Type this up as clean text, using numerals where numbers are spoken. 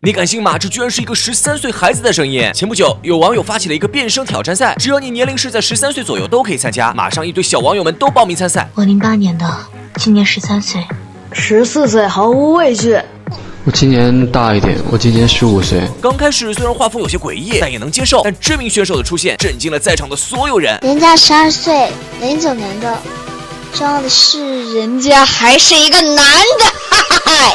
你敢信吗？这居然是一个13岁孩子的声音。前不久，有网友发起了一个变声挑战赛，只要你年龄是在13岁左右都可以参加。马上一堆小网友们都报名参赛。我08年的，今年13岁，14岁毫无畏惧。我今年大一点，我今年15岁。刚开始虽然画风有些诡异，但也能接受。但这名选手的出现震惊了在场的所有人。人家12岁，09年的，重要的是人家还是一个男的，哈哈哈。